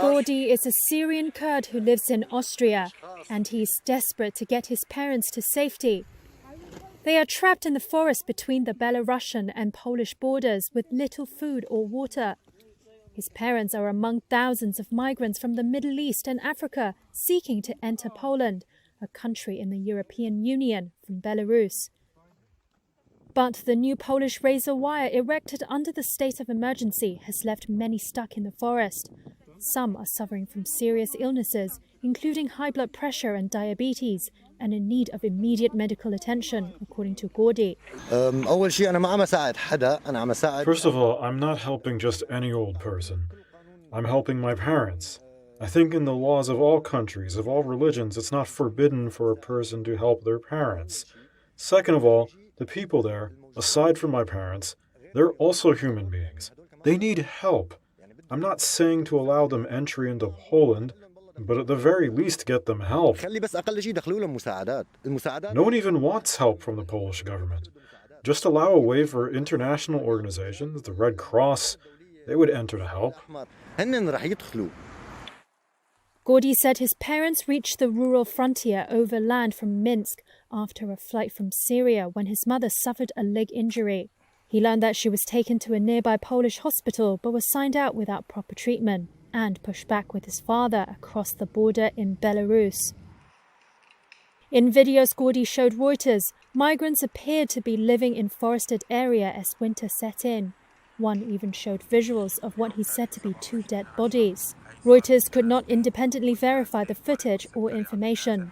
Gordy is a Syrian Kurd who lives in Austria, and he's desperate to get his parents to safety. They are trapped in the forest between the Belarusian and Polish borders with little food or water. His parents are among thousands of migrants from the Middle East and Africa seeking to enter Poland, a country in the European Union, from Belarus. But the new Polish razor wire erected under the state of emergency has left many stuck in the forest. Some are suffering from serious illnesses, including high blood pressure and diabetes, and in need of immediate medical attention, according to Gordy. First of all, I'm not helping just any old person. I'm helping my parents. I think in the laws of all countries, of all religions, it's not forbidden for a person to help their parents. Second of all, the people there, aside from my parents, they're also human beings. They need help. I'm not saying to allow them entry into Poland, but at the very least get them help. No one even wants help from the Polish government. Just allow a way for international organizations, the Red Cross, they would enter to help. Gordy said his parents reached the rural frontier over land from Minsk after a flight from Syria when his mother suffered a leg injury. He learned that she was taken to a nearby Polish hospital but was signed out without proper treatment and pushed back with his father across the border in Belarus. In videos Gordy showed Reuters, migrants appeared to be living in forested area as winter set in. One even showed visuals of what he said to be 2 dead bodies. Reuters could not independently verify the footage or information.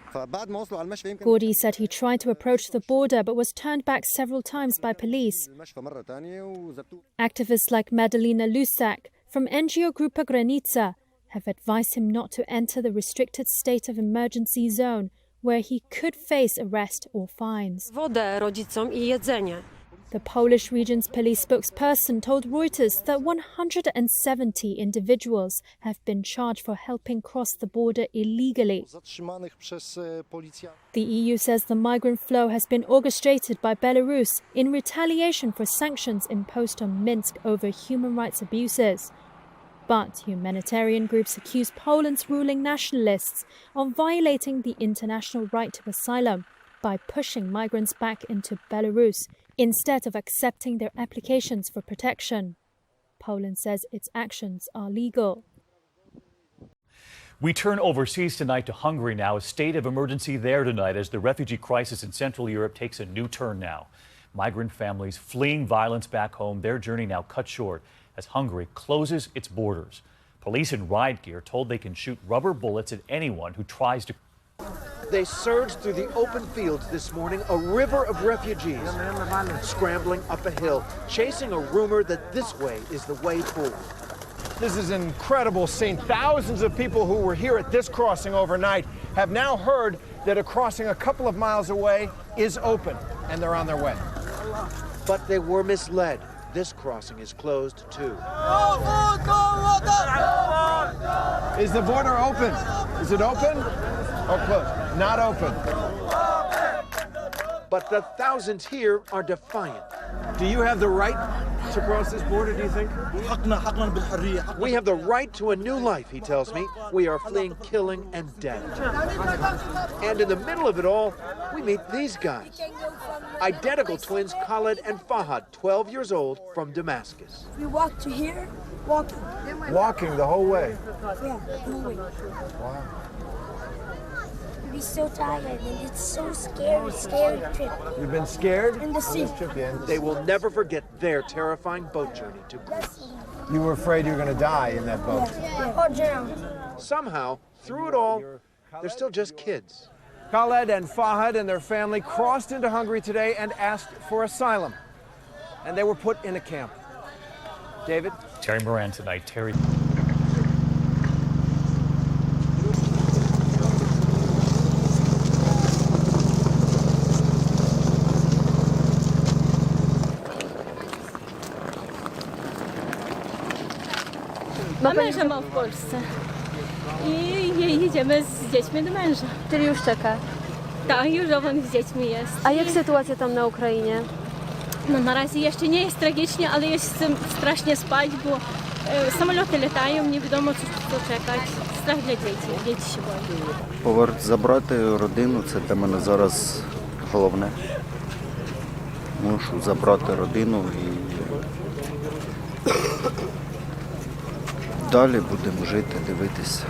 Gordy said he tried to approach the border but was turned back several times by police. Activists like Madalina Lusak from NGO Grupa Granica have advised him not to enter the restricted state of emergency zone where he could face arrest or fines. The Polish region's police spokesperson told Reuters that 170 individuals have been charged for helping cross the border illegally. The EU says the migrant flow has been orchestrated by Belarus in retaliation for sanctions imposed on Minsk over human rights abuses. But humanitarian groups accuse Poland's ruling nationalists of violating the international right to asylum by pushing migrants back into Belarus instead of accepting their applications for protection. Poland says its actions are legal. We turn overseas tonight to Hungary now. A state of emergency there tonight as the refugee crisis in Central Europe takes a new turn now. Migrant families fleeing violence back home, their journey now cut short as Hungary closes its borders. Police in riot gear told they can shoot rubber bullets at anyone who tries to. They surged through the open fields this morning, a river of refugees scrambling up a hill, chasing a rumor that this way is the way forward. This is an incredible scene. Thousands of people who were here at this crossing overnight have now heard that a crossing a couple of miles away is open, and they're on their way. But they were misled. This crossing is closed too. Is the border open? Is it open or closed? Not open. But the thousands here are defiant. Do you have the right to cross this border, do you think? We have the right to a new life, he tells me. We are fleeing killing and death. And in the middle of it all, we meet these guys. Identical twins Khaled and Fahad, 12 years old, from Damascus. We walked to here, walking. Walking the whole way? Yeah, the whole way. Wow. We're so tired and it's so scary trip. You've been scared? In the sea. They will never forget their terrifying boat journey to Greece. You were afraid you were going to die in that boat? Yeah. Or drown. Somehow, through it all, they're still just kids. Khaled and Fahad and their family crossed into Hungary today and asked for asylum. And they were put in a camp. David? Terry Moran tonight. Terry. Męża mam w Polsce i jedziemy z dziećmi do męża. Czyli już czeka? Tak, już on z dziećmi jest. A jak sytuacja tam na Ukrainie? No na razie jeszcze nie jest tragicznie, ale jest strasznie spać, bo Самоліти літають, невідомо, що чекати. Страх для дітей, діти ще боять. Забрати родину – це для мене зараз головне. Мушу забрати родину і далі будемо жити, дивитися.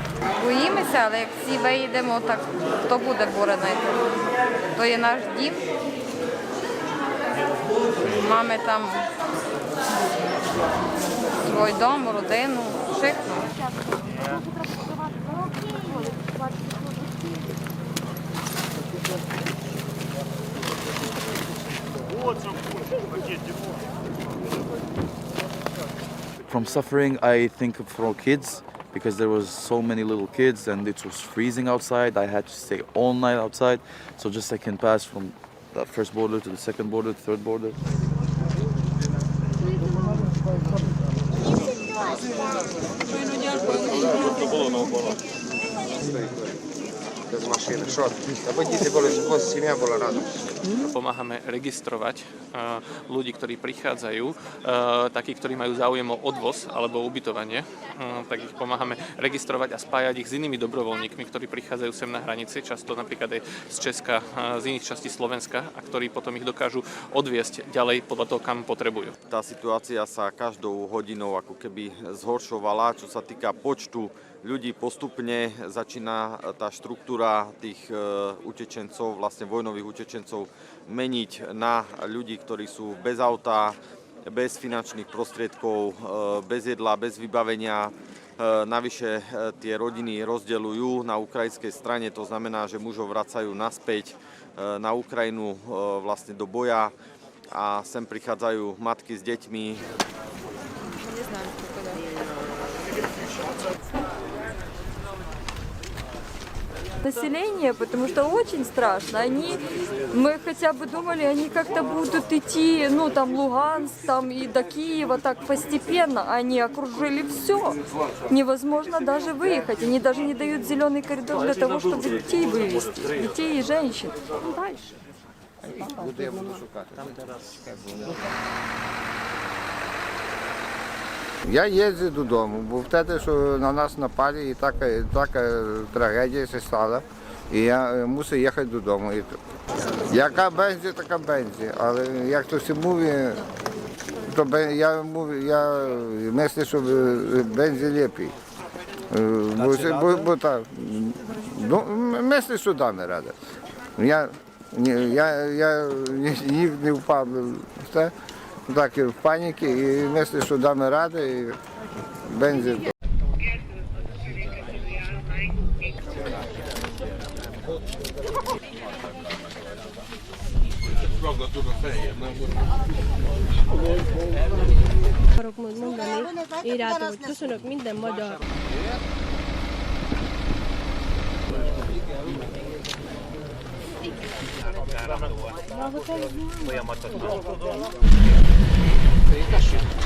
Боїмося, але як всі виїдемо, так хто буде боронити? То є наш дім. Мами там свій дом, родину, шикну. From suffering, I think for kids, because there was so many little kids and it was freezing outside. I had to stay all night outside, so just I can pass from the first border to the second border, third border. З машини. Що? Аби діти були, щоб сім'я була разом. Pomáhame registrovať ľudí, ktorí prichádzajú, takí, ktorí majú záujem o odvoz alebo ubytovanie, tak ich pomáhame registrovať a spájať ich s inými dobrovoľníkmi, ktorí prichádzajú sem na hranici, často napríklad aj z Česka, z iných častí Slovenska, a ktorí potom ich dokážu odviesť ďalej podľa toho, kam potrebujú. Tá situácia sa každou hodinou ako keby zhoršovala, čo sa týka počtu ľudí. Postupne začína tá štruktúra tých utečencov, vlastne vojnových utečencov, meniť na ľudí, ktorí sú bez auta, bez finančných prostriedkov, bez jedla, bez vybavenia. Navyše tie rodiny rozdeľujú na ukrajinskej strane, to znamená, že mužov vracajú naspäť na Ukrajinu vlastne do boja a sem prichádzajú matky s deťmi. Население, потому что очень страшно. Мы хотя бы думали, они как-то будут идти, ну там Луганск, там и до Киева так постепенно. Они окружили все. Невозможно даже выехать. Они даже не дают зеленый коридор для того, чтобы детей вывезти. Детей и женщин. Дальше. Я їздив додому, бо втеді, що на нас напали і така трагедія стала. І я мусив їхати додому. Яка бензі, така бензі. Але як то всі мовить, то я мислю, що бензі ліпий. Бо так, мислю, що дане рада. Я не впав. Так, в паніки і мислю, що даме ради, і бензин. Akarok mondani, én rátom, hogy köszönök minden magyar.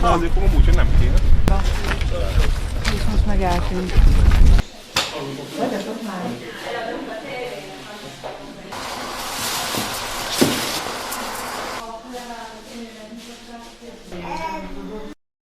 Na, azért amúgy, hogy nem kéne. Most meg eltűnt.